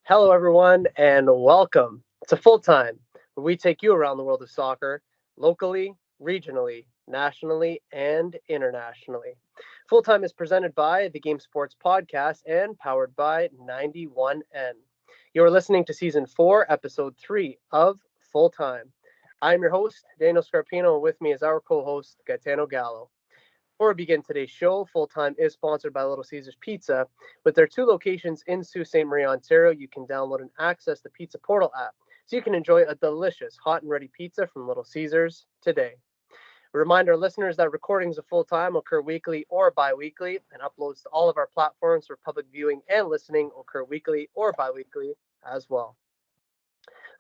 Hello, everyone, and welcome to Full Time, where we take you around the world of soccer locally, regionally, nationally, and internationally. Full Time is presented by the Game Sports Podcast and powered by 91N. You are listening to Season 4, Episode 3 of Full Time. I'm your host, Daniel Scarpino, and with me is our co host, Gitano Gallo. Before we begin today's show, Full Time is sponsored by Little Caesars Pizza. With their two locations in Sault Ste. Marie, Ontario, you can download and access the Pizza Portal app so you can enjoy a delicious hot and ready pizza from Little Caesars today. We remind our listeners that recordings of Full Time occur weekly or bi-weekly, and uploads to all of our platforms for public viewing and listening occur weekly or bi-weekly as well.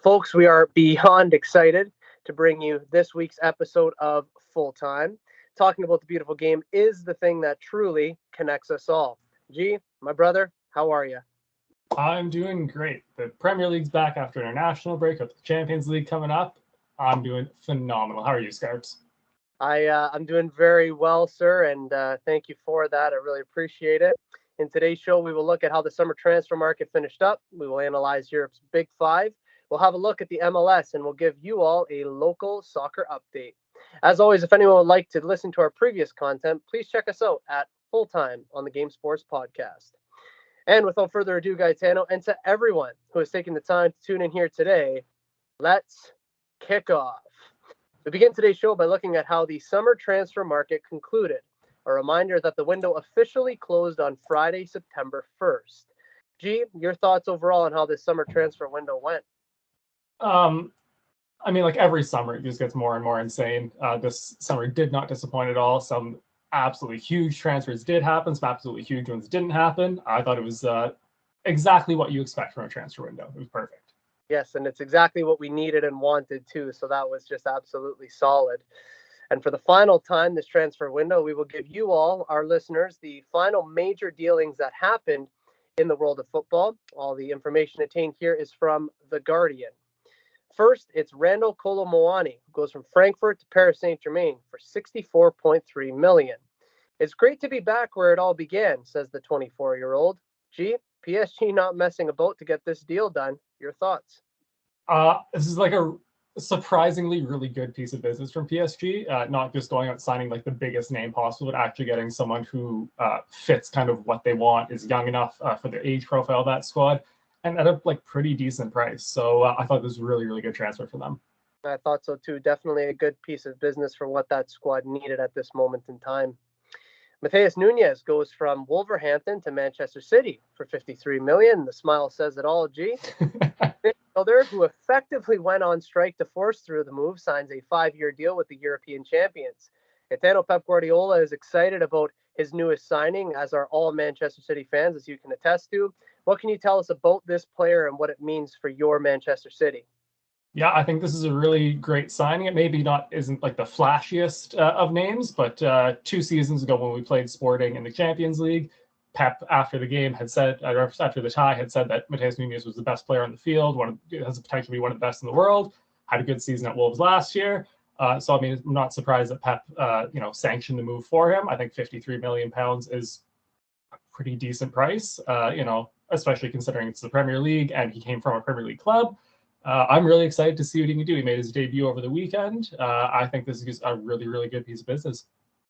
Folks, we are beyond excited to bring you this week's episode of Full Time. Talking about the beautiful game is the thing that truly connects us all. G, my brother, how are you? I'm doing great. The Premier League's back after an international break with the Champions League coming up. I'm doing phenomenal. How are you, Scarps? I'm doing very well, sir, and thank you for that. I really appreciate it. In today's show, we will look at how the summer transfer market finished up. We will analyze Europe's Big Five. We'll have a look at the MLS, and we'll give you all a local soccer update. As always, if anyone would like to listen to our previous content, please check us out at Full Time on the Game Sports Podcast. And without further ado, Gaetano, and to everyone who has taken the time to tune in here today, let's kick off. We begin today's show by looking at how the summer transfer market concluded. A reminder that the window officially closed on Friday, September 1st. G, your thoughts overall on how this summer transfer window went? Like every summer, it just gets more and more insane. This summer did not disappoint at all. Some absolutely huge transfers did happen. Some absolutely huge ones didn't happen. I thought it was exactly what you expect from a transfer window. It was perfect. Yes, and it's exactly what we needed and wanted too. So that was just absolutely solid. And for the final time this transfer window, we will give you all, our listeners, the final major dealings that happened in the world of football. All the information attained here is from The Guardian. First, it's Randall Kolo Muani, who goes from Frankfurt to Paris Saint-Germain for $64.3 million. It's great to be back where it all began, says the 24-year-old. G, PSG not messing about to get this deal done. Your thoughts? This is like a surprisingly really good piece of business from PSG. Not just going out signing like the biggest name possible, but actually getting someone who fits kind of what they want, is young enough for the age profile of that squad, and at a like pretty decent price. So I thought this was a really, really good transfer for them. I thought so too. Definitely a good piece of business for what that squad needed at this moment in time. Matheus Nunes goes from Wolverhampton to Manchester City for $53 million. The smile says it all, G. Midfielder, who effectively went on strike to force through the move, signs a 5-year deal with the European champions. Gitano Pep Guardiola is excited about his newest signing, as are all Manchester City fans, as you can attest to. What can you tell us about this player and what it means for your Manchester City? Yeah, I think this is a really great signing. It maybe isn't like the flashiest of names, but 2 seasons ago when we played Sporting in the Champions League, Pep after the game had said, after the tie, had said that Matheus Nunes was the best player on the field, has the potential to be one of the best in the world. Had a good season at Wolves last year. So I mean, I'm not surprised that Pep, sanctioned the move for him. I think £53 million is a pretty decent price. Especially considering it's the Premier League and he came from a Premier League club. I'm really excited to see what he can do. He made his debut over the weekend. I think this is a really, really good piece of business.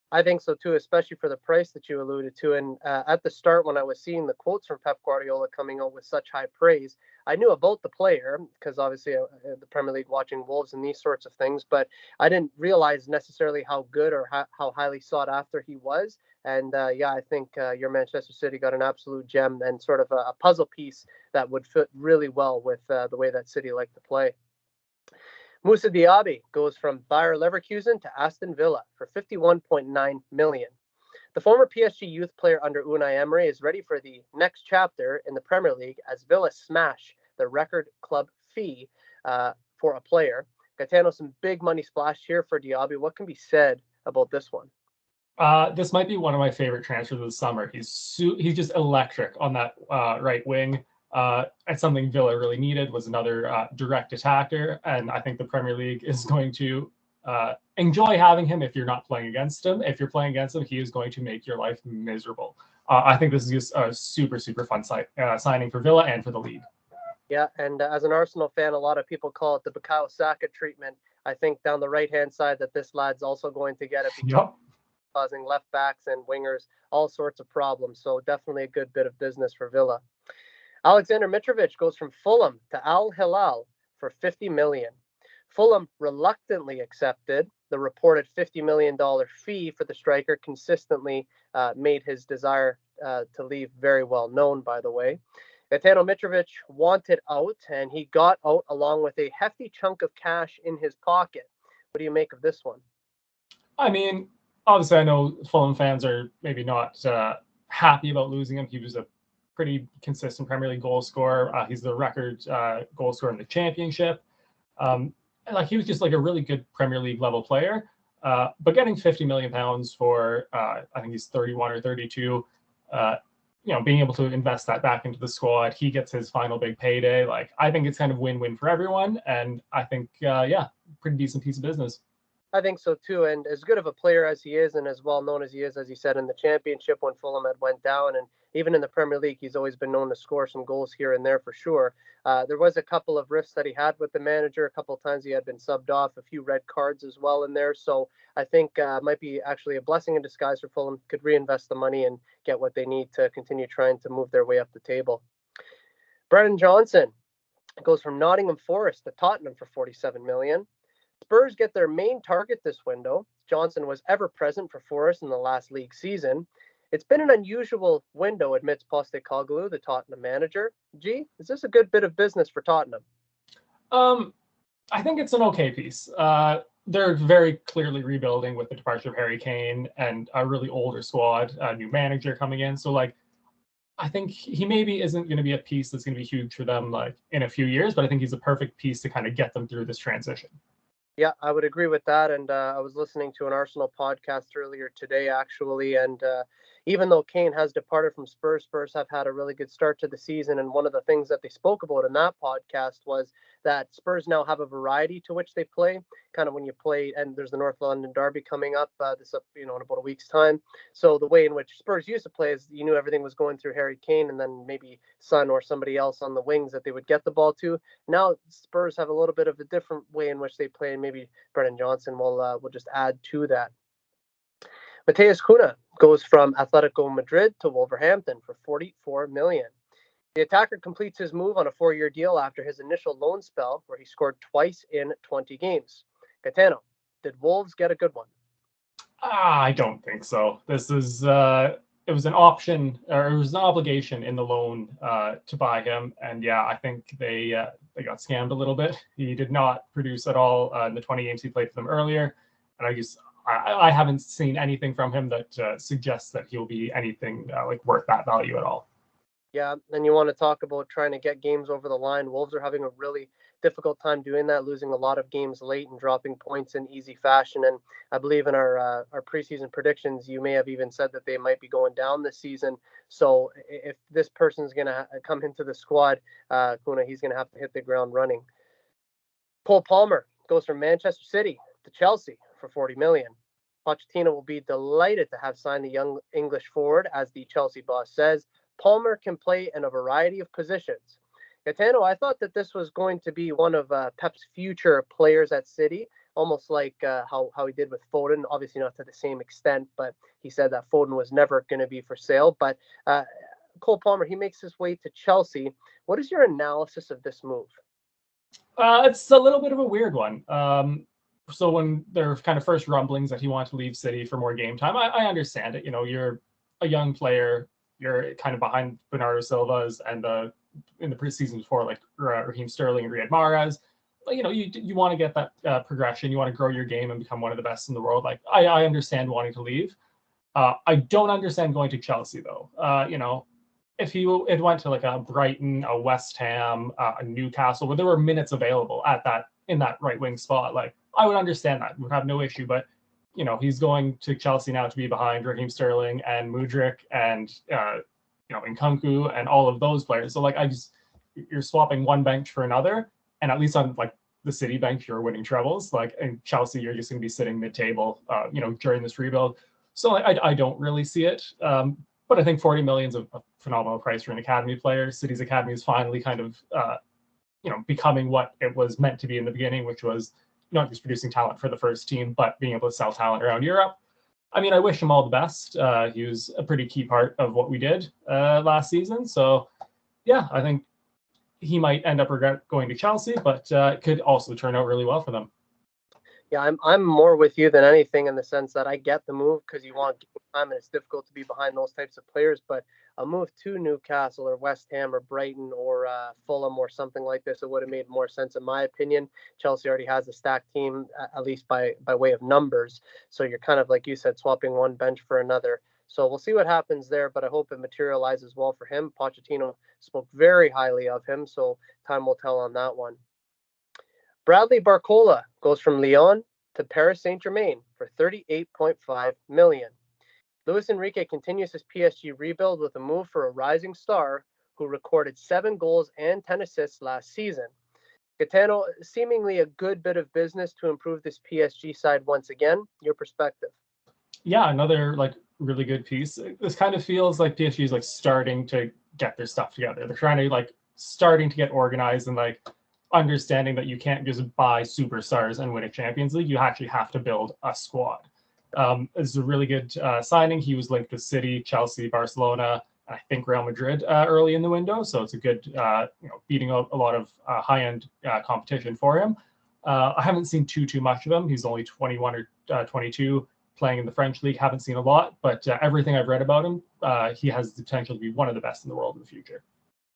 I think so too, especially for the price that you alluded to. And at the start, when I was seeing the quotes from Pep Guardiola coming out with such high praise, I knew about the player because obviously the Premier League, watching Wolves and these sorts of things, but I didn't realize necessarily how good or how highly sought after he was. And I think your Manchester City got an absolute gem and sort of a puzzle piece that would fit really well with the way that City like to play. Moussa Diaby goes from Bayer Leverkusen to Aston Villa for $51.9 million. The former PSG youth player under Unai Emery is ready for the next chapter in the Premier League as Villa smash the record club fee for a player. Gitano, some big money splash here for Diaby. What can be said about this one? This might be one of my favorite transfers of the summer. He's just electric on that right wing. It's something Villa really needed, was another direct attacker, and I think the Premier League is going to enjoy having him if you're not playing against him. If you're playing against him, he is going to make your life miserable. I think this is just a super, super fun signing for Villa and for the league. Yeah, and as an Arsenal fan, a lot of people call it the Bukayo Saka treatment. I think down the right-hand side that this lad's also going to get it because Yep. causing left backs and wingers all sorts of problems. So definitely a good bit of business for Villa. Alexander Mitrovic goes from Fulham to Al Hilal for 50 million. Fulham reluctantly accepted the reported $50 million fee for the striker, consistently made his desire to leave very well known, by the way. Gitano Mitrovic wanted out, and he got out along with a hefty chunk of cash in his pocket. What do you make of this one? I mean, obviously, I know Fulham fans are maybe not happy about losing him. He was a pretty consistent Premier League goal scorer. He's the record goal scorer in the Championship. Like he was just like a really good Premier League level player. But getting 50 million pounds for I think he's 31 or 32. Being able to invest that back into the squad, he gets his final big payday. Like I think it's kind of win-win for everyone, and I think pretty decent piece of business. I think so too. And as good of a player as he is, and as well known as he is, as you said, in the Championship when Fulham had went down, and even in the Premier League, he's always been known to score some goals here and there for sure. There was a couple of rifts that he had with the manager. A couple of times he had been subbed off, a few red cards as well in there. So I think might be actually a blessing in disguise for Fulham. Could reinvest the money and get what they need to continue trying to move their way up the table. Brennan Johnson goes from Nottingham Forest to Tottenham for 47 million. Spurs get their main target this window. Johnson was ever present for Forest in the last league season. It's been an unusual window, admits Postecoglou, the Tottenham manager. G, is this a good bit of business for Tottenham? I think it's an okay piece. They're very clearly rebuilding with the departure of Harry Kane and a really older squad, a new manager coming in. So like, I think he maybe isn't going to be a piece that's going to be huge for them like in a few years, but I think he's a perfect piece to kind of get them through this transition. Yeah, I would agree with that. And I was listening to an Arsenal podcast earlier today, actually. And even though Kane has departed from Spurs, Spurs have had a really good start to the season. And one of the things that they spoke about in that podcast was that Spurs now have a variety to which they play. Kind of when you play, and there's the North London Derby coming up in about a week's time. So the way in which Spurs used to play is you knew everything was going through Harry Kane and then maybe Son or somebody else on the wings that they would get the ball to. Now Spurs have a little bit of a different way in which they play, and maybe Brennan Johnson will just add to that. Mateus Cunha goes from Atletico Madrid to Wolverhampton for 44 million. The attacker completes his move on a 4-year deal after his initial loan spell, where he scored twice in 20 games. Gitano, did Wolves get a good one? I don't think so. This is it was an option or it was an obligation in the loan to buy him, and yeah, I think they got scammed a little bit. He did not produce at all in the 20 games he played for them earlier, and I haven't seen anything from him that suggests that he'll be anything like worth that value at all. Yeah, and you want to talk about trying to get games over the line. Wolves are having a really difficult time doing that, losing a lot of games late and dropping points in easy fashion. And I believe in our preseason predictions, you may have even said that they might be going down this season. So if this person's going to come into the squad, Kuna, he's going to have to hit the ground running. Cole Palmer goes from Manchester City to Chelsea for 40 million. Pochettino will be delighted to have signed the young English forward, as the Chelsea boss says. Palmer can play in a variety of positions. Gitano, I thought that this was going to be one of Pep's future players at City, almost like how he did with Foden. Obviously not to the same extent, but he said that Foden was never going to be for sale. But Cole Palmer, he makes his way to Chelsea. What is your analysis of this move? It's a little bit of a weird one. So when there were kind of first rumblings that he wanted to leave City for more game time, I understand it. You're a young player. You're kind of behind Bernardo Silva's and in the preseason before, like Raheem Sterling and Riyad Mahrez. But, you want to get that progression. You want to grow your game and become one of the best in the world. Like I understand wanting to leave. I don't understand going to Chelsea though. If it went to like a Brighton, a West Ham, a Newcastle, where there were minutes available in that right wing spot, like I would understand that, would have no issue. But he's going to Chelsea now to be behind Raheem Sterling and Mudryk and Nkunku and all of those players. So like you're swapping one bench for another, and at least on like the City bench you're winning trebles. Like in Chelsea you're just going to be sitting mid-table, during this rebuild. So I don't really see it. But I think 40 million is a phenomenal price for an academy player. City's academy is finally kind of becoming what it was meant to be in the beginning, which was not just producing talent for the first team, but being able to sell talent around Europe. I mean, I wish him all the best. He was a pretty key part of what we did last season. So, yeah, I think he might end up regret going to Chelsea, but it could also turn out really well for them. Yeah, I'm more with you than anything in the sense that I get the move because you want time and it's difficult to be behind those types of players. But a move to Newcastle or West Ham or Brighton or Fulham or something like this, it would have made more sense in my opinion. Chelsea already has a stacked team, at least by way of numbers. So you're kind of, like you said, swapping one bench for another. So we'll see what happens there, but I hope it materializes well for him. Pochettino spoke very highly of him, so time will tell on that one. Bradley Barcola goes from Lyon to Paris Saint-Germain for 38.5 million. Luis Enrique continues his PSG rebuild with a move for a rising star who recorded 7 goals and 10 assists last season. Gitano, seemingly a good bit of business to improve this PSG side once again. Your perspective? Yeah, another really good piece. This kind of feels like PSG is starting to get their stuff together. They're trying to starting to get organized and understanding that you can't just buy superstars and win a Champions League. You actually have to build a squad. This is a really good signing. He was linked with City, Chelsea, Barcelona, and I think Real Madrid early in the window. So it's a good, beating out a lot of high-end competition for him. I haven't seen too much of him. He's only 21 or 22, playing in the French league. Haven't seen a lot, but everything I've read about him, he has the potential to be one of the best in the world in the future.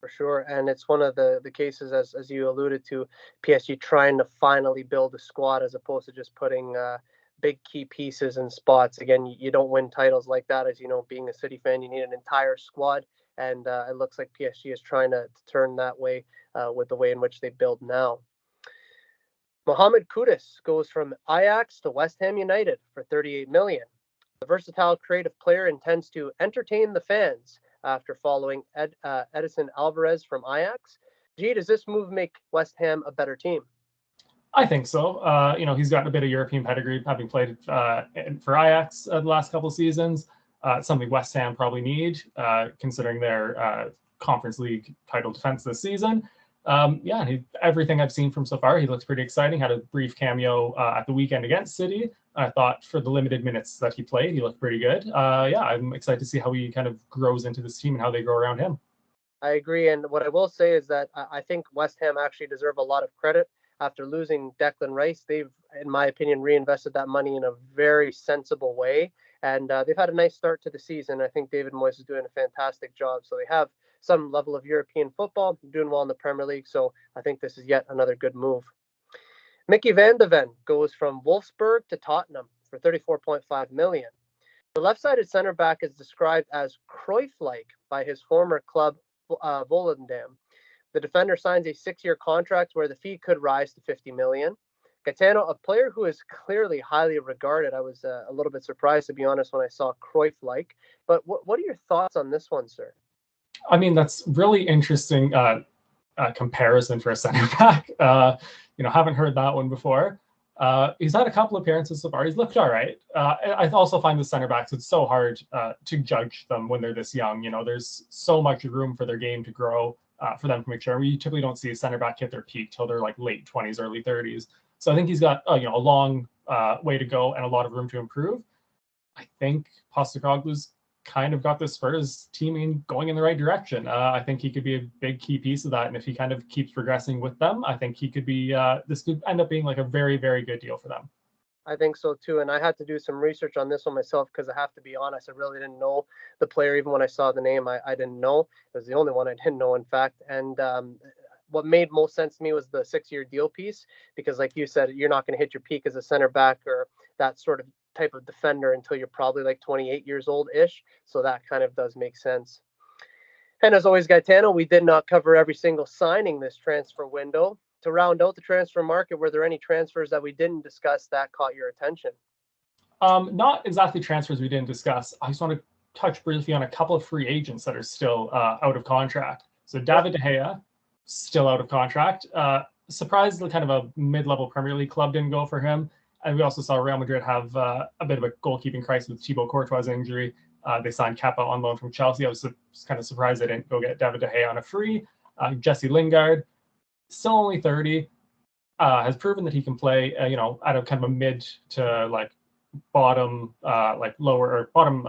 For sure. And it's one of the cases, as you alluded to, PSG trying to finally build a squad as opposed to just putting big key pieces in spots. Again, you don't win titles like that. As you know, being a City fan, you need an entire squad. And it looks like PSG is trying to turn that way with the way in which they build now. Mohamed Kudus goes from Ajax to West Ham United for 38 million. The versatile creative player intends to entertain the fans after following Edison Alvarez from Ajax. Gee, does this move make West Ham a better team? I think so. He's got a bit of European pedigree, having played for Ajax the last couple of seasons. Something West Ham probably need, considering their Conference League title defense this season. Everything I've seen from so far, he looks pretty exciting. Had a brief cameo at the weekend against City. I thought for the limited minutes that he played, he looked pretty good. I'm excited to see how he kind of grows into this team and how they grow around him. I agree. And what I will say is that I think West Ham actually deserve a lot of credit. After losing Declan Rice, they've, in my opinion, reinvested that money in a very sensible way. And they've had a nice start to the season. I think David Moyes is doing a fantastic job. So they have some level of European football, doing well in the Premier League. So I think this is yet another good move. Mickey van de Ven goes from Wolfsburg to Tottenham for 34.5 million. The left-sided center back is described as Cruyff-like by his former club, Volendam. The defender signs a 6-year contract where the fee could rise to 50 million. Gitano, a player who is clearly highly regarded. I was a little bit surprised, to be honest, when I saw Cruyff-like. But what are your thoughts on this one, sir? I mean, that's really interesting comparison for a center back. Haven't heard that one before. He's had a couple appearances so far. He's looked all right. I also find the center backs, it's so hard to judge them when they're this young. There's so much room for their game to grow, for them to make sure. We typically don't see a center back hit their peak till they're late 20s, early 30s. So I think he's got a long way to go and a lot of room to improve. I think Postecoglou's kind of got the Spurs team going in the right direction. I think he could be a big key piece of that. And if he kind of keeps progressing with them, I think he could be, this could end up being a very, very good deal for them. I think so too. And I had to do some research on this one myself because I have to be honest, I really didn't know the player. Even when I saw the name, I didn't know. It was the only one I didn't know, in fact. And what made most sense to me was the 6-year deal piece, because like you said, you're not going to hit your peak as a center back or that sort of type of defender until you're probably 28 years old-ish. So that kind of does make sense. And as always, Gaetano, we did not cover every single signing this transfer window. To round out the transfer market, were there any transfers that we didn't discuss that caught your attention? Not exactly transfers we didn't discuss. I just want to touch briefly on a couple of free agents that are still out of contract. So David De Gea, still out of contract. Surprisingly, kind of a mid-level Premier League club didn't go for him. And we also saw Real Madrid have a bit of a goalkeeping crisis with Thibaut Courtois' injury. They signed Kepa on loan from Chelsea. I was kind of surprised they didn't go get David De Gea on a free. Jesse Lingard, still only 30, has proven that he can play, at a kind of a mid to like bottom, like lower or bottom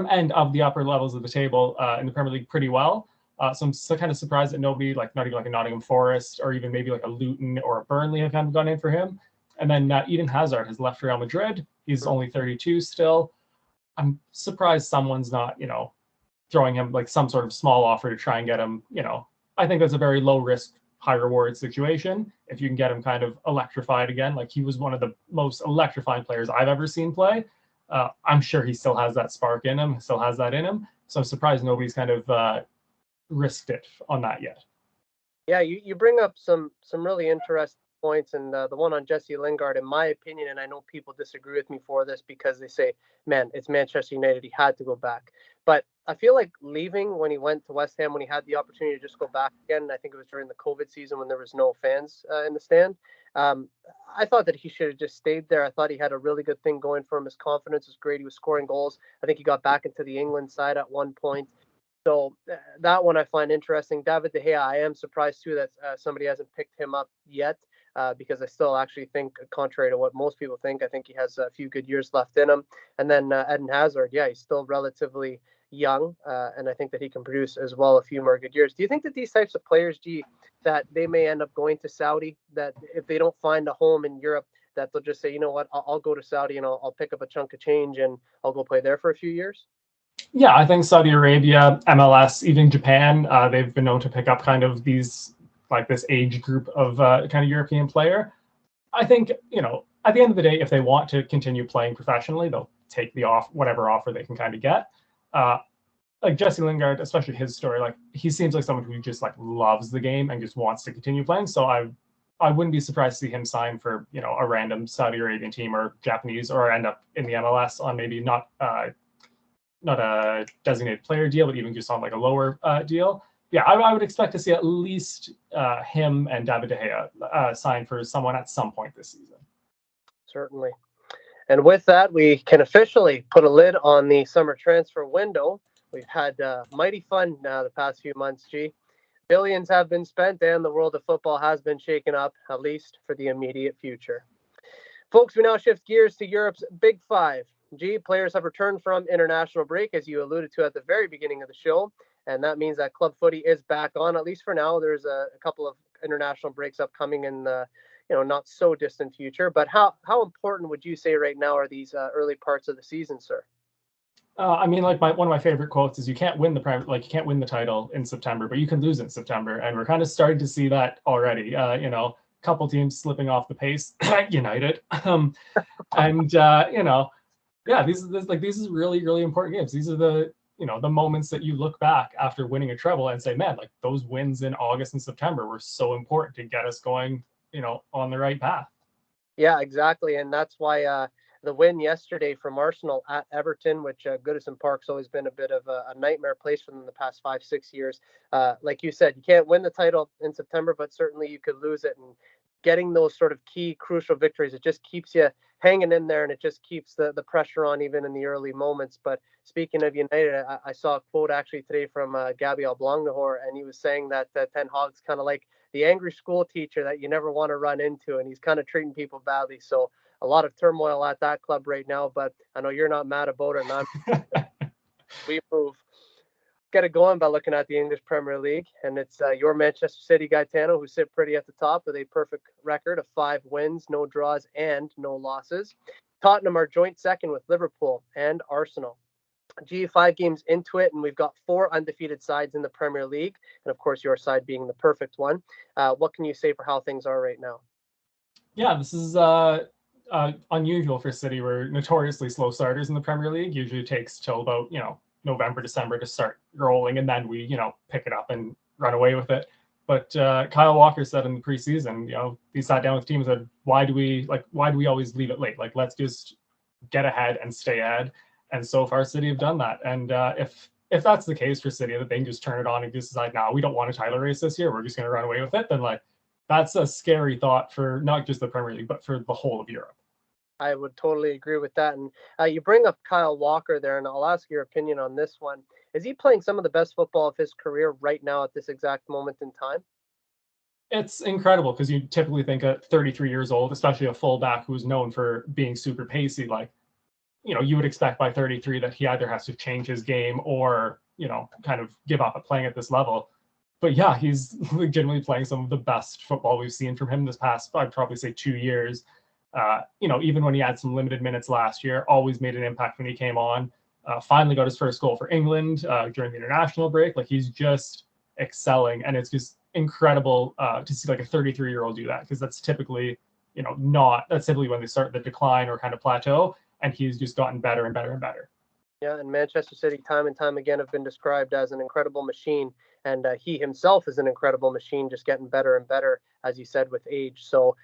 end of the upper levels of the table in the Premier League pretty well. So I'm so kind of surprised that nobody, like not even like a Nottingham Forest or even maybe like a Luton or a Burnley have kind of gone in for him. And then Eden Hazard has left Real Madrid. He's only 32 still. I'm surprised someone's not, throwing him like some sort of small offer to try and get him, I think that's a very low risk, high reward situation. If you can get him kind of electrified again, like he was one of the most electrifying players I've ever seen play. I'm sure he still has that spark in him, still has that in him. So I'm surprised nobody's kind of risked it on that yet. Yeah, you bring up some really interesting points, and the one on Jesse Lingard, in my opinion, and I know people disagree with me for this because they say, man, it's Manchester United, he had to go back. But I feel like leaving when he went to West Ham, when he had the opportunity to just go back again, I think it was during the COVID season when there was no fans in the stand. Um, I thought that he should have just stayed there. I thought he had a really good thing going for him. His confidence was great. He was scoring goals. I think he got back into the England side at one point. So that one I find interesting. David De Gea, I am surprised too that somebody hasn't picked him up yet because I still actually think, contrary to what most people think, I think he has a few good years left in him. And then Eden Hazard, yeah, he's still relatively young, and I think that he can produce as well a few more good years. Do you think that these types of players, that they may end up going to Saudi, that if they don't find a home in Europe, that they'll just say, you know what, I'll go to Saudi and I'll pick up a chunk of change and I'll go play there for a few years? Yeah, I think Saudi Arabia, MLS, even Japan, they've been known to pick up kind of these, like this age group of kind of European player. I think, at the end of the day, if they want to continue playing professionally, they'll take whatever offer they can kind of get. Like Jesse Lingard, especially his story, like he seems like someone who just like loves the game and just wants to continue playing. So I wouldn't be surprised to see him sign for, a random Saudi Arabian team or Japanese, or end up in the MLS on maybe not a designated player deal, but even just on like a lower deal. Yeah, I would expect to see at least him and David De Gea sign for someone at some point this season. Certainly. And with that, we can officially put a lid on the summer transfer window. We've had mighty fun now the past few months, G. Billions have been spent and the world of football has been shaken up, at least for the immediate future. Folks, we now shift gears to Europe's Big Five. G, players have returned from international break, as you alluded to at the very beginning of the show. And that means that club footy is back on, at least for now. There's a couple of international breaks upcoming in the not so distant future. But how important would you say right now are these early parts of the season, sir? I mean, like one of my favorite quotes is, "You can't win you can't win the title in September, but you can lose in September," and we're kind of starting to see that already. Couple teams slipping off the pace, United, and yeah, these are really really important games. These are the moments that you look back after winning a treble and say, man, like those wins in August and September were so important to get us going, on the right path. Yeah, exactly. And that's why the win yesterday from Arsenal at Everton, which Goodison Park's always been a bit of a nightmare place for them the past 5-6 years. Like you said, you can't win the title in September, but certainly you could lose it. And getting those sort of key, crucial victories, it just keeps you hanging in there, and it just keeps the pressure on even in the early moments. But speaking of United, I saw a quote actually today from Gabriel Blangnehor, and he was saying that Ten Hag's kind of like the angry school teacher that you never want to run into, and he's kind of treating people badly. So a lot of turmoil at that club right now, but I know you're not mad about it, and we approve. Get it going by looking at the English Premier League, and it's your Manchester City Gitano who sit pretty at the top with a perfect record of 5 wins, no draws, and no losses. Tottenham are joint second with Liverpool and Arsenal. G5 games into it, and we've got 4 undefeated sides in the Premier League, and of course your side being the perfect one. What can you say for how things are right now? Yeah, this is unusual for City. We're notoriously slow starters in the Premier League. Usually it takes till about November, December to start rolling, and then we pick it up and run away with it. But Kyle Walker said in the preseason, he sat down with teams and said, why do we always leave it late? Like, let's just get ahead and stay ahead. And so far, City have done that. And if that's the case for City, that they can just turn it on and just decide, no, we don't want a title race this year, we're just going to run away with it, then like that's a scary thought for not just the Premier League, but for the whole of Europe. I would totally agree with that. And you bring up Kyle Walker there, and I'll ask your opinion on this one. Is he playing some of the best football of his career right now at this exact moment in time? It's incredible because you typically think at 33 years old, especially a fullback who's known for being super pacey, like, you would expect by 33 that he either has to change his game or, kind of give up at playing at this level. But yeah, he's legitimately playing some of the best football we've seen from him this past, I'd probably say 2 years. Even when he had some limited minutes last year, always made an impact when he came on. Finally got his first goal for England during the international break. Like, he's just excelling, and it's just incredible to see like a 33-year-old do that, because that's typically, that's typically when they start the decline or kind of plateau, and he's just gotten better and better and better. Yeah, and Manchester City time and time again have been described as an incredible machine, and he himself is an incredible machine, just getting better and better, as you said, with age. So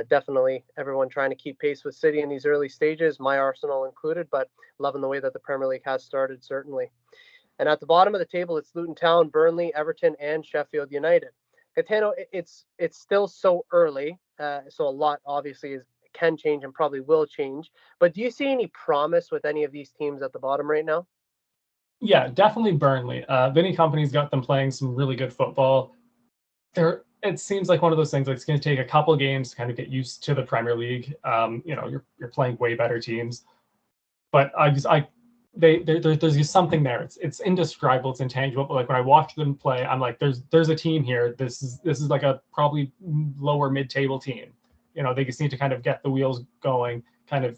definitely everyone trying to keep pace with City in these early stages, my Arsenal included, but loving the way that the Premier League has started, certainly. And at the bottom of the table, it's Luton Town, Burnley, Everton, and Sheffield United. Gitano, it's still so early, so a lot obviously can change and probably will change. But do you see any promise with any of these teams at the bottom right now? Yeah, definitely Burnley. Vinny Company's got them playing some really good football. It seems like one of those things, like, it's going to take a couple games to kind of get used to the Premier League. You're playing way better teams, but there's just something there. It's indescribable. It's intangible. But like, when I watch them play, I'm like, there's a team here. This is like a probably lower mid-table team. They just need to kind of get the wheels going. Kind of,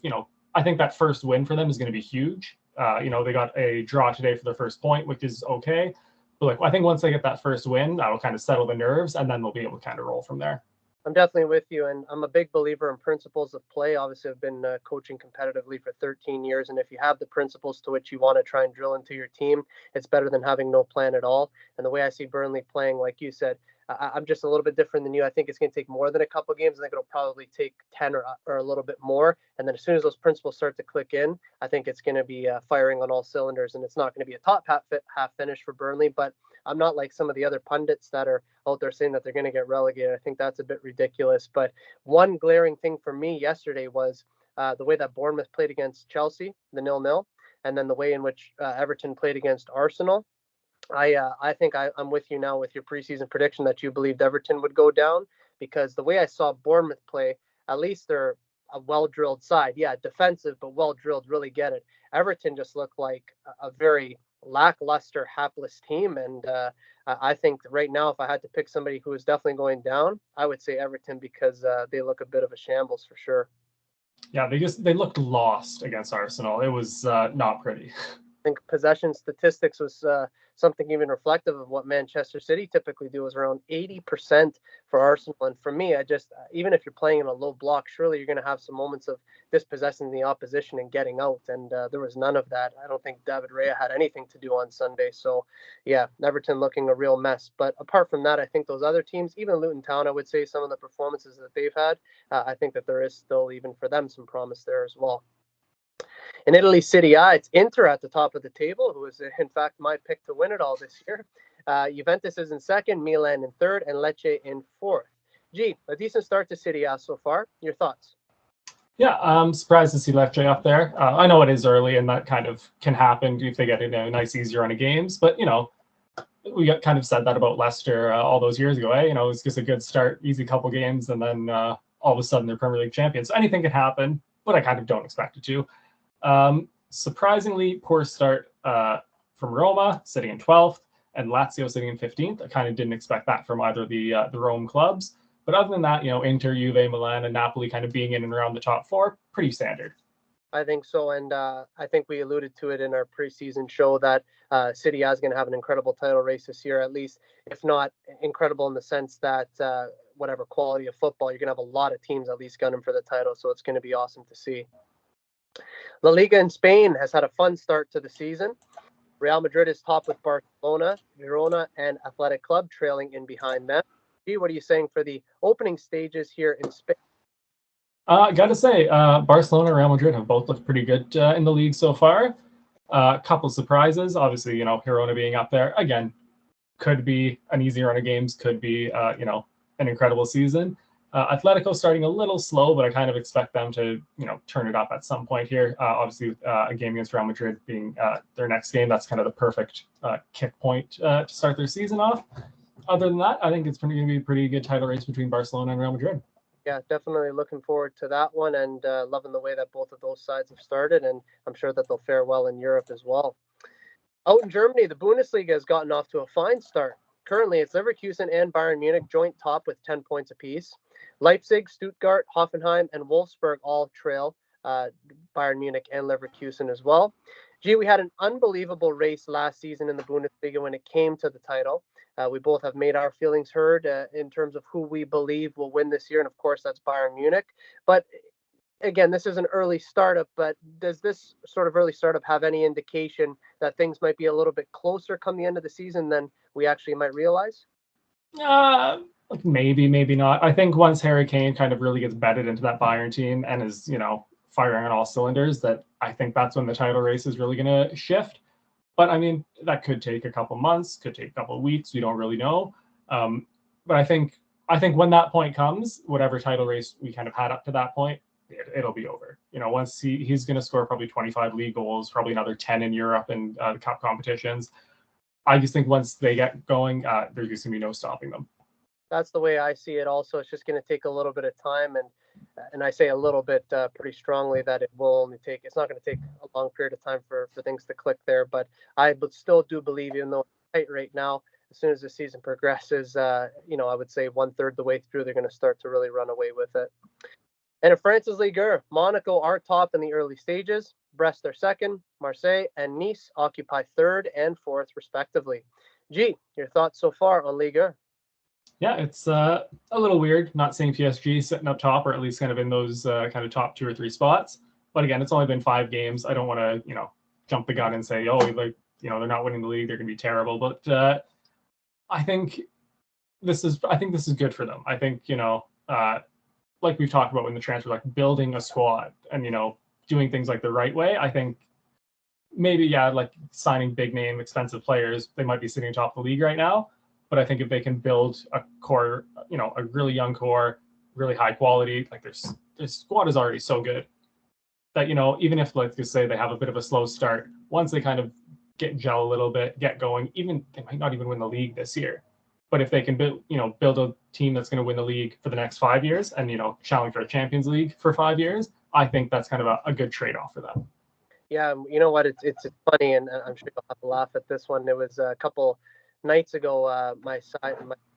I think that first win for them is going to be huge. They got a draw today for their first point, which is okay. But like, I think once they get that first win, that'll kind of settle the nerves, and then they'll be able to kind of roll from there. I'm definitely with you, and I'm a big believer in principles of play. Obviously, I've been coaching competitively for 13 years, and if you have the principles to which you want to try and drill into your team, it's better than having no plan at all. And the way I see Burnley playing, like you said, I'm just a little bit different than you. I think it's going to take more than a couple of games. I think it'll probably take 10 or a little bit more. And then as soon as those principles start to click in, I think it's going to be firing on all cylinders. And it's not going to be a top half finish for Burnley, but I'm not like some of the other pundits that are out there saying that they're going to get relegated. I think that's a bit ridiculous. But one glaring thing for me yesterday was the way that Bournemouth played against Chelsea, the 0-0, and then the way in which Everton played against Arsenal. I think I'm with you now with your preseason prediction that you believed Everton would go down, because the way I saw Bournemouth play, at least they're a well-drilled side. Yeah, defensive, but well-drilled, really get it. Everton just looked like a very lackluster, hapless team. And I think right now, if I had to pick somebody who is definitely going down, I would say Everton, because they look a bit of a shambles for sure. Yeah, they looked lost against Arsenal. It was not pretty. I think possession statistics was something even reflective of what Manchester City typically do, is around 80% for Arsenal. And for me, I just, even if you're playing in a low block, surely you're going to have some moments of dispossessing the opposition and getting out. And there was none of that. I don't think David Raya had anything to do on Sunday. So yeah, Everton looking a real mess. But apart from that, I think those other teams, even Luton Town, I would say some of the performances that they've had, I think that there is still, even for them, some promise there as well. In Italy, Serie A, it's Inter at the top of the table, who is, in fact, my pick to win it all this year. Juventus is in second, Milan in third, and Lecce in fourth. Gee, a decent start to Serie A so far. Your thoughts? Yeah, I'm surprised to see Lecce up there. I know it is early, and that kind of can happen if they get a nice, easy run of games. But, we kind of said that about Leicester all those years ago. It's just a good start, easy couple games, and then all of a sudden they're Premier League champions. So anything can happen, but I kind of don't expect it to. Surprisingly poor start from Roma, sitting in 12th, and Lazio sitting in 15th. I kind of didn't expect that from either of the Rome clubs. But other than that, Inter, Juve, Milan, and Napoli kind of being in and around the top four, pretty standard. I think so, and I think we alluded to it in our preseason show that City is going to have an incredible title race this year, at least, if not incredible in the sense that whatever quality of football, you're going to have a lot of teams at least gunning for the title, so it's going to be awesome to see. La Liga in Spain has had a fun start to the season. Real Madrid is top with Barcelona, Girona, and Athletic Club trailing in behind them. Gee, what are you saying for the opening stages here in Spain? Got to say, Barcelona and Real Madrid have both looked pretty good in the league so far. A couple surprises, obviously, Girona being up there. Again, could be an easy run of games, could be, an incredible season. Atletico starting a little slow, but I kind of expect them to, turn it up at some point here. Obviously, a game against Real Madrid being their next game. That's kind of the perfect kick point to start their season off. other than that, I think it's going to be a pretty good title race between Barcelona and Real Madrid. Yeah, definitely looking forward to that one, and loving the way that both of those sides have started, and I'm sure that they'll fare well in Europe as well. Out in Germany, the Bundesliga has gotten off to a fine start. Currently, it's Leverkusen and Bayern Munich joint top with 10 points apiece. Leipzig, Stuttgart, Hoffenheim, and Wolfsburg all trail Bayern Munich and Leverkusen as well. Gee, we had an unbelievable race last season in the Bundesliga when it came to the title. We both have made our feelings heard in terms of who we believe will win this year, and of course, that's Bayern Munich. But again, this is an early startup, but does this sort of early startup have any indication that things might be a little bit closer come the end of the season than we actually might realize? Like maybe not. I think once Harry Kane kind of really gets bedded into that Bayern team and is, firing on all cylinders, that I think that's when the title race is really going to shift. But I mean, that could take a couple months, could take a couple of weeks. We don't really know. But I think when that point comes, whatever title race we kind of had up to that point, it'll be over. Once he's going to score probably 25 league goals, probably another 10 in Europe and the cup competitions. I just think once they get going, there's just going to be no stopping them. That's the way I see it also. It's just going to take a little bit of time, and I say a little bit pretty strongly that it will only take, it's not going to take a long period of time for things to click there, but I still do believe, even though it's tight right now, as soon as the season progresses, I would say 1/3 the way through, they're going to start to really run away with it. And in France's Ligue 1, Monaco are top in the early stages, Brest are second, Marseille and Nice occupy third and fourth respectively. G, your thoughts so far on Ligue 1? Yeah, it's a little weird not seeing PSG sitting up top, or at least kind of in those kind of top 2 or 3 spots. But again, it's only been 5 games. I don't want to, jump the gun and say, oh, they're not winning the league, they're going to be terrible. But I think this is good for them. I think, like we've talked about in the transfer, like building a squad and, doing things like the right way. I think maybe, like signing big name, expensive players, they might be sitting atop the league right now. But I think if they can build a core, a really young core, really high quality, like their squad is already so good that, even if, like, just say they have a bit of a slow start, once they kind of gel a little bit, get going, even they might not even win the league this year. But if they can build a team that's going to win the league for the next 5 years and, challenge for a Champions League for 5 years, I think that's kind of a good trade-off for them. Yeah, you know what? It's funny, and I'm sure you'll have to laugh at this one. It was a couple nights ago, my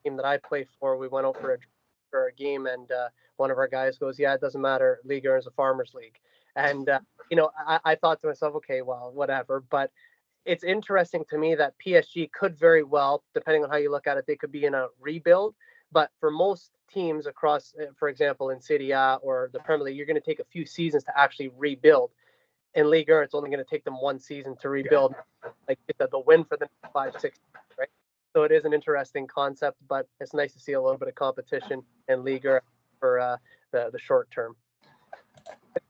team that I play for, we went out for a game, and one of our guys goes, "Yeah, it doesn't matter. Ligue 1 is a farmers league." And I thought to myself, okay, well, whatever. But it's interesting to me that PSG could very well, depending on how you look at it, they could be in a rebuild. But for most teams across, for example, in Serie A or the Premier League, you're going to take a few seasons to actually rebuild. In Ligue 1, it's only going to take them one season to rebuild. Like they'll win for the next 5-6, right? So it is an interesting concept, but it's nice to see a little bit of competition in Ligue 1 for the short term.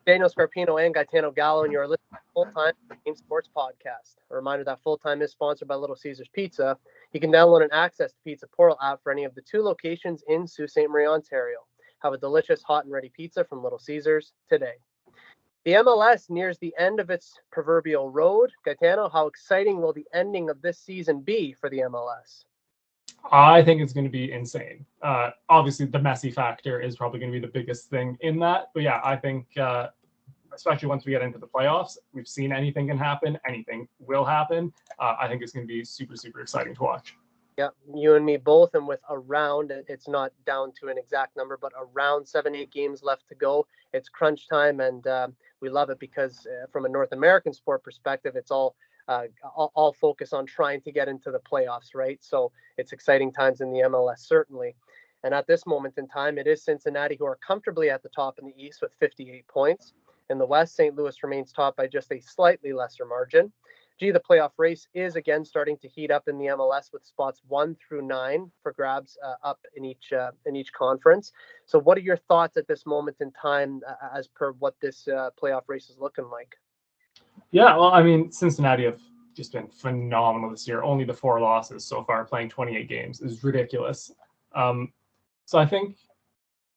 Daniel Scarpino and Gitano Gallo, and you're listening to Full-Time Game Sports Podcast. A reminder that Full-Time is sponsored by Little Caesars Pizza. You can download and access the Pizza Portal app for any of the 2 locations in Sault Ste. Marie, Ontario. Have a delicious hot and ready pizza from Little Caesars today. The MLS nears the end of its proverbial road. Gitano, how exciting will the ending of this season be for the MLS? I think it's going to be insane. Obviously, the Messi factor is probably going to be the biggest thing in that. But yeah, I think, especially once we get into the playoffs, we've seen anything can happen. Anything will happen. I think it's going to be super, super exciting to watch. Yeah, you and me both. And with around, it's not down to an exact number, but around 7-8 games left to go. It's crunch time, and we love it because from a North American sport perspective, it's all focus on trying to get into the playoffs, right? So it's exciting times in the MLS, certainly. And at this moment in time, it is Cincinnati who are comfortably at the top in the East with 58 points. In the West, St. Louis remains top by just a slightly lesser margin. The playoff race is again starting to heat up in the MLS with spots 1 through 9 for grabs up in each conference. So what are your thoughts at this moment in time as per what this playoff race is looking like? Yeah, well, I mean, Cincinnati have just been phenomenal this year. Only the 4 losses so far, playing 28 games is ridiculous. So I think,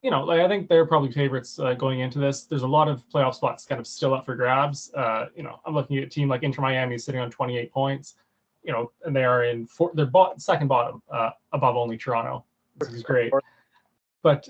I think they're probably favorites going into this. There's a lot of playoff spots kind of still up for grabs. I'm looking at a team like Inter Miami sitting on 28 points. and they are they're second bottom, above only Toronto. This is great. But,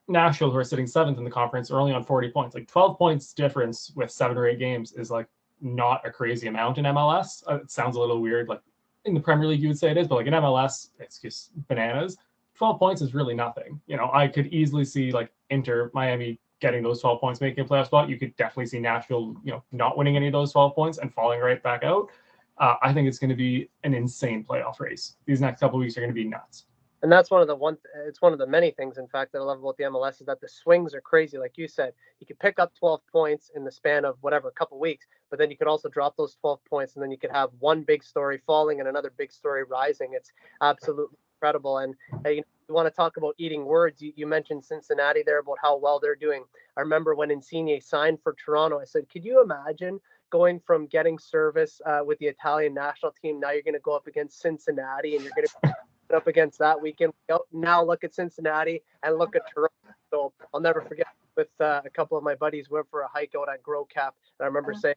Nashville, who are sitting 7th in the conference, are only on 40 points. Like 12 points difference with 7 or 8 games is like not a crazy amount in MLS. It sounds a little weird. Like in the Premier League, you would say it is, but like in MLS, it's just bananas. 12 points is really nothing. I could easily see like Inter Miami getting those 12 points, making a playoff spot. You could definitely see Nashville, not winning any of those 12 points and falling right back out. I think it's going to be an insane playoff race. These next couple of weeks are going to be nuts. And that's it's one of the many things, in fact, that I love about the MLS is that the swings are crazy. Like you said, you could pick up 12 points in the span of a couple weeks, but then you could also drop those 12 points, and then you could have one big story falling and another big story rising. It's absolutely incredible. And you want to talk about eating words. You mentioned Cincinnati there about how well they're doing. I remember when Insigne signed for Toronto, I said, could you imagine going from getting service with the Italian national team? Now you're going to go up against Cincinnati, and you're going to up against that weekend. Now look at Cincinnati and look at Toronto. So I'll never forget with a couple of my buddies went for a hike out at Grow Cap, and I remember saying,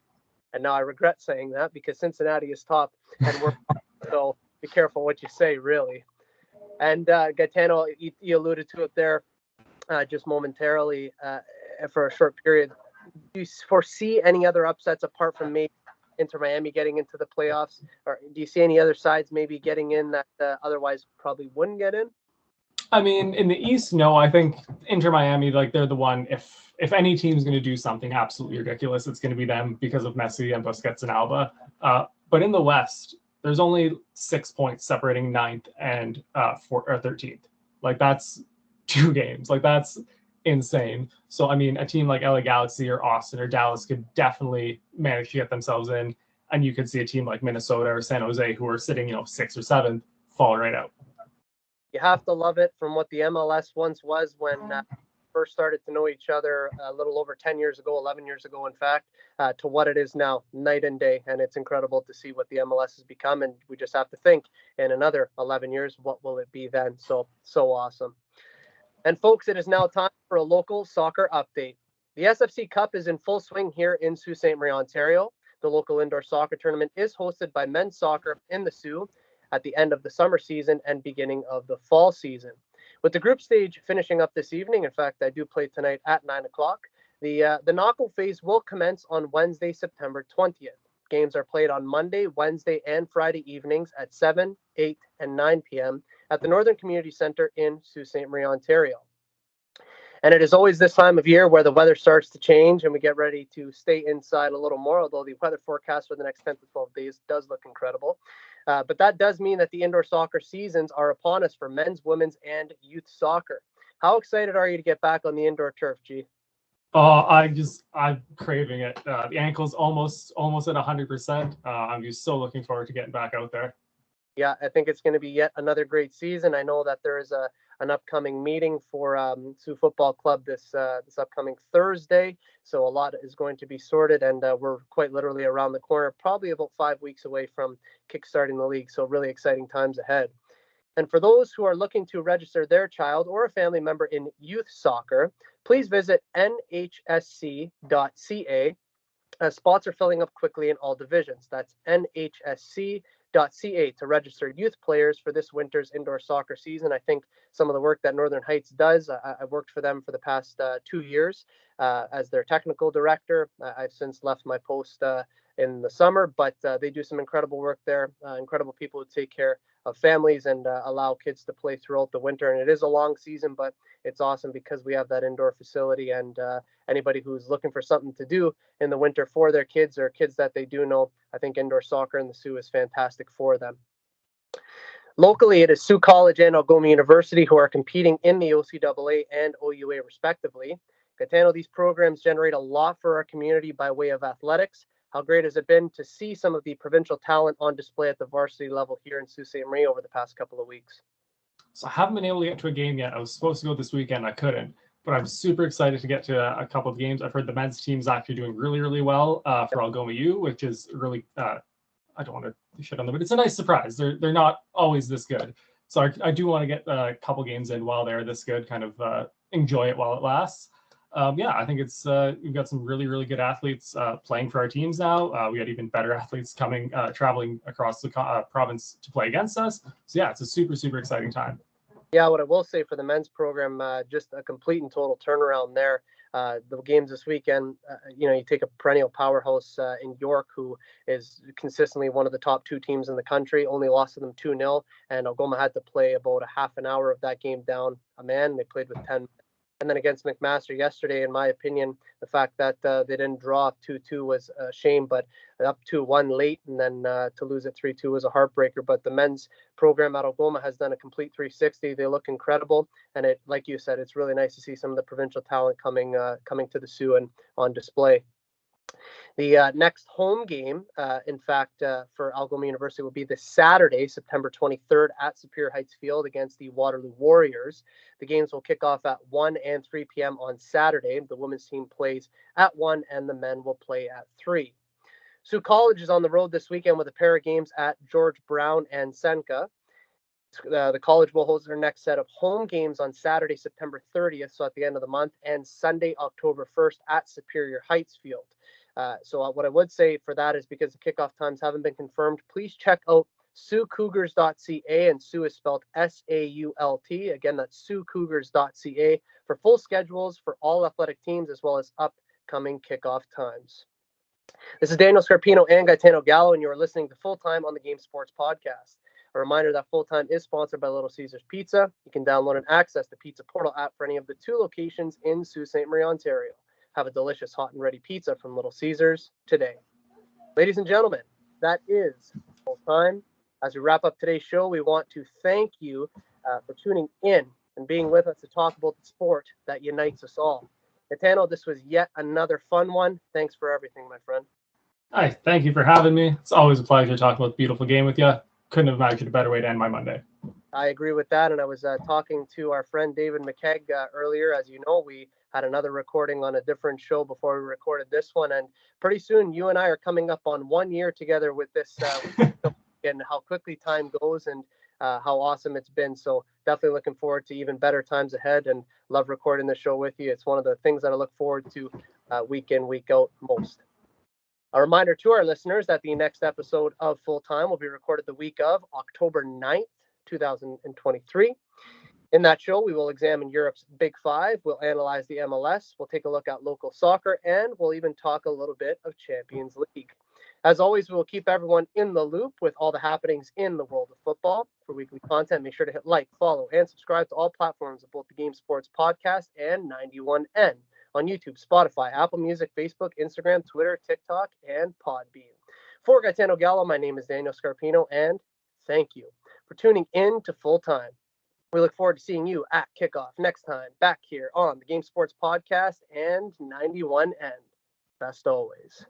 and now I regret saying that because Cincinnati is top and we're so be careful what you say, really. And Gitano, you alluded to it there just momentarily for a short period. Do you foresee any other upsets apart from maybe Inter Miami getting into the playoffs, or do you see any other sides maybe getting in that otherwise probably wouldn't get in? I mean, in the East, no. I think Inter Miami, like they're the one. If any team's going to do something absolutely ridiculous, it's going to be them because of Messi and Busquets and Alba. But in the West, there's only 6 points separating 9th and 13th. Like that's 2 games. Like that's insane. So I mean, a team like LA Galaxy or Austin or Dallas could definitely manage to get themselves in, and you could see a team like Minnesota or San Jose, who are sitting 6th or 7th, fall right out. You have to love it from what the MLS once was when first started to know each other a little over 10 years ago, 11 years ago, in fact, to what it is now, night and day. And it's incredible to see what the MLS has become. And we just have to think in another 11 years, what will it be then? So awesome. And folks, it is now time for a local soccer update. The SFC Cup is in full swing here in Sault Ste. Marie, Ontario. The local indoor soccer tournament is hosted by men's soccer in the Soo at the end of the summer season and beginning of the fall season. With the group stage finishing up this evening, in fact, I do play tonight at 9 o'clock, the knockout phase will commence on Wednesday, September 20th. Games are played on Monday, Wednesday, and Friday evenings at 7, 8, and 9 p.m. at the Northern Community Centre in Sault Ste. Marie, Ontario. And it is always this time of year where the weather starts to change and we get ready to stay inside a little more, although the weather forecast for the next 10 to 12 days does look incredible. But that does mean that the indoor soccer seasons are upon us for men's, women's, and youth soccer. How excited are you to get back on the indoor turf, G? Oh, I'm craving it. The ankle's almost at 100%. I'm just so looking forward to getting back out there. Yeah, I think it's going to be yet another great season. I know that there is an upcoming meeting for Sioux Football Club this upcoming Thursday. So a lot is going to be sorted, and we're quite literally around the corner, probably about 5 weeks away from kickstarting the league. So really exciting times ahead. And for those who are looking to register their child or a family member in youth soccer, please visit nhsc.ca. Spots are filling up quickly in all divisions. That's nhsc.ca to register youth players for this winter's indoor soccer season. I think some of the work that Northern Heights does, I've worked for them for the past 2 years as their technical director. I've since left my post in the summer, but they do some incredible work there, incredible people who take care of families and allow kids to play throughout the winter. And it is a long season, but it's awesome because we have that indoor facility, and anybody who's looking for something to do in the winter for their kids or kids that they do know, I think indoor soccer in the Sioux is fantastic for them. Locally, it is Sioux College and Algoma University who are competing in the OCAA and OUA respectively. Gitano, these programs generate a lot for our community by way of athletics. How great has it been to see some of the provincial talent on display at the varsity level here in Sault Ste. Marie over the past couple of weeks? So I haven't been able to get to a game yet. I was supposed to go this weekend. I couldn't, but I'm super excited to get to a couple of games. I've heard the men's team's actually doing really, really well for Algoma U, which is really, I don't want to shit on them, but it's a nice surprise. They're not always this good. So I do want to get a couple games in while they're this good, kind of enjoy it while it lasts. I think it's we've got some really, really good athletes playing for our teams now. We got even better athletes coming, traveling across the province to play against us. So yeah, it's a super, super exciting time. Yeah, what I will say for the men's program, just a complete and total turnaround there. The games this weekend, you take a perennial powerhouse in York, who is consistently one of the top two teams in the country, only lost to them 2-0, and Algoma had to play about a half an hour of that game down a man. They played with 10. And then against McMaster yesterday, in my opinion, the fact that they didn't draw 2-2 was a shame, but up 2-1 late and then to lose at 3-2 was a heartbreaker. But the men's program at Algoma has done a complete 360. They look incredible. And it, like you said, it's really nice to see some of the provincial talent coming to the Sioux and on display. The next home game, in fact, for Algoma University will be this Saturday, September 23rd at Superior Heights Field against the Waterloo Warriors. The games will kick off at 1 and 3 p.m. on Saturday. The women's team plays at 1 and the men will play at 3. Sioux College is on the road this weekend with a pair of games at George Brown and Seneca. The college will host their next set of home games on Saturday, September 30th, so at the end of the month, and Sunday, October 1st at Superior Heights Field. So what I would say for that is, because the kickoff times haven't been confirmed, please check out SiouxCougars.ca, and Sioux is spelled SAULT. Again, that's SiouxCougars.ca for full schedules for all athletic teams as well as upcoming kickoff times. This is Daniel Scarpino and Gitano Gallo, and you are listening to Full Time on the Game Sports Podcast. A reminder that Full Time is sponsored by Little Caesars Pizza. You can download and access the Pizza Portal app for any of the 2 locations in Sault Ste. Marie, Ontario. Have a delicious hot and ready pizza from Little Caesars today. Ladies and gentlemen, that is Full Time. As we wrap up today's show, we want to thank you for tuning in and being with us to talk about the sport that unites us all. Gitano, this was yet another fun one. Thanks for everything, my friend. Hi, thank you for having me. It's always a pleasure talking about the beautiful game with you. Couldn't have imagined a better way to end my Monday. I agree with that. And I was talking to our friend David McKegg earlier. As you know, we had another recording on a different show before we recorded this one. And pretty soon, you and I are coming up on 1 year together with this and how quickly time goes and how awesome it's been. So definitely looking forward to even better times ahead and love recording the show with you. It's one of the things that I look forward to week in, week out most. A reminder to our listeners that the next episode of Full Time will be recorded the week of October 9th, 2023. In that show, we will examine Europe's Big Five, we'll analyze the MLS, we'll take a look at local soccer, and we'll even talk a little bit of Champions League. As always, we will keep everyone in the loop with all the happenings in the world of football. For weekly content, make sure to hit like, follow, and subscribe to all platforms of both the Game Sports Podcast and 91N on YouTube, Spotify, Apple Music, Facebook, Instagram, Twitter, TikTok, and Podbean. For Gitano Gallo, my name is Daniel Scarpino, and thank you for tuning in to Full Time. We look forward to seeing you at kickoff next time back here on the Game Sports Podcast and 91N. Best always.